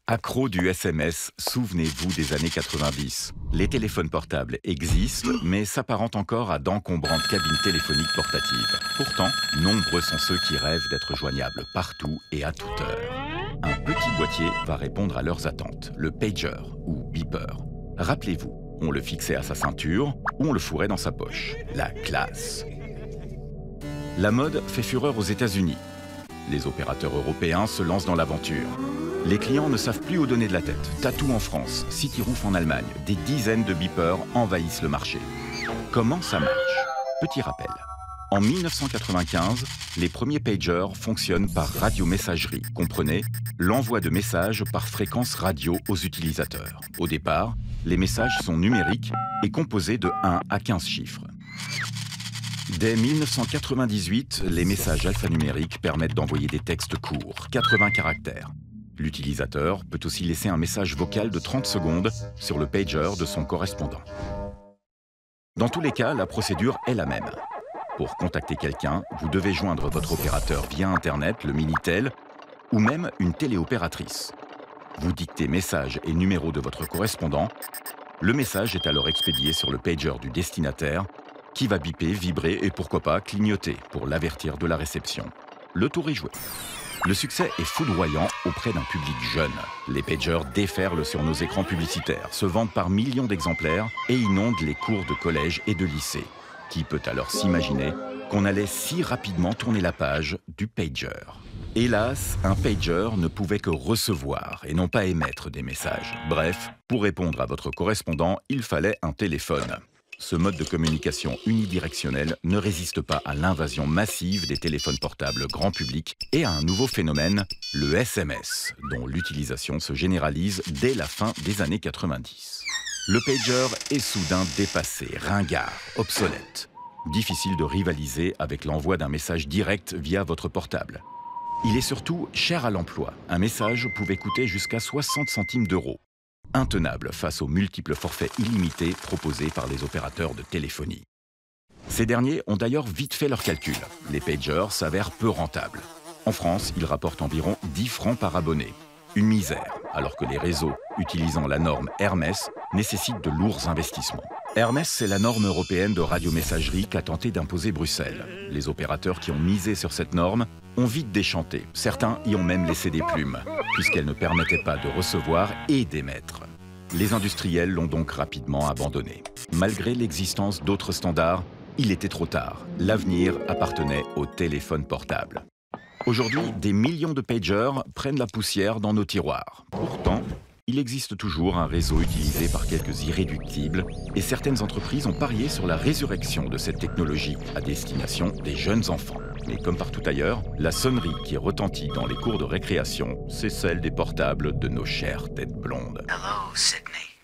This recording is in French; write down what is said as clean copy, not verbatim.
Accro du SMS, souvenez-vous des années 90. Les téléphones portables existent, mais s'apparentent encore à d'encombrantes cabines téléphoniques portatives. Pourtant, nombreux sont ceux qui rêvent d'être joignables partout et à toute heure. Un petit boîtier va répondre à leurs attentes, le pager ou beeper. Rappelez-vous, on le fixait à sa ceinture ou on le fourrait dans sa poche. La classe. La mode fait fureur aux États-Unis. Les opérateurs européens se lancent dans l'aventure. Les clients ne savent plus où donner de la tête. Tattoo en France, Cityroof en Allemagne, des dizaines de beepers envahissent le marché. Comment ça marche? Petit rappel. En 1995, les premiers pagers fonctionnent par radiomessagerie. Comprenez, l'envoi de messages par fréquence radio aux utilisateurs. Au départ, les messages sont numériques et composés de 1 à 15 chiffres. Dès 1998, les messages alphanumériques permettent d'envoyer des textes courts, 80 caractères. L'utilisateur peut aussi laisser un message vocal de 30 secondes sur le pager de son correspondant. Dans tous les cas, la procédure est la même. Pour contacter quelqu'un, vous devez joindre votre opérateur via Internet, le Minitel, ou même une téléopératrice. Vous dictez message et numéro de votre correspondant. Le message est alors expédié sur le pager du destinataire, qui va biper, vibrer et pourquoi pas clignoter pour l'avertir de la réception. Le tour est joué. Le succès est foudroyant auprès d'un public jeune. Les pagers déferlent sur nos écrans publicitaires, se vendent par millions d'exemplaires et inondent les cours de collège et de lycée. Qui peut alors s'imaginer qu'on allait si rapidement tourner la page du pager? Hélas, un pager ne pouvait que recevoir et non pas émettre des messages. Bref, pour répondre à votre correspondant, il fallait un téléphone. Ce mode de communication unidirectionnel ne résiste pas à l'invasion massive des téléphones portables grand public et à un nouveau phénomène, le SMS, dont l'utilisation se généralise dès la fin des années 90. Le pager est soudain dépassé, ringard, obsolète. Difficile de rivaliser avec l'envoi d'un message direct via votre portable. Il est surtout cher à l'emploi. Un message pouvait coûter jusqu'à 60 centimes d'euros. Intenable face aux multiples forfaits illimités proposés par les opérateurs de téléphonie. Ces derniers ont d'ailleurs vite fait leurs calculs. Les pagers s'avèrent peu rentables. En France, ils rapportent environ 10 francs par abonné. Une misère, alors que les réseaux utilisant la norme Hermès nécessitent de lourds investissements. Hermès, c'est la norme européenne de radiomessagerie qu'a tenté d'imposer Bruxelles. Les opérateurs qui ont misé sur cette norme ont vite déchanté. Certains y ont même laissé des plumes, puisqu'elle ne permettait pas de recevoir et d'émettre. Les industriels l'ont donc rapidement abandonnée. Malgré l'existence d'autres standards, il était trop tard. L'avenir appartenait au téléphone portable. Aujourd'hui, des millions de pagers prennent la poussière dans nos tiroirs. Pourtant, il existe toujours un réseau utilisé par quelques irréductibles et certaines entreprises ont parié sur la résurrection de cette technologie à destination des jeunes enfants. Mais comme partout ailleurs, la sonnerie qui retentit dans les cours de récréation, c'est celle des portables de nos chères têtes blondes. Hello, Sydney.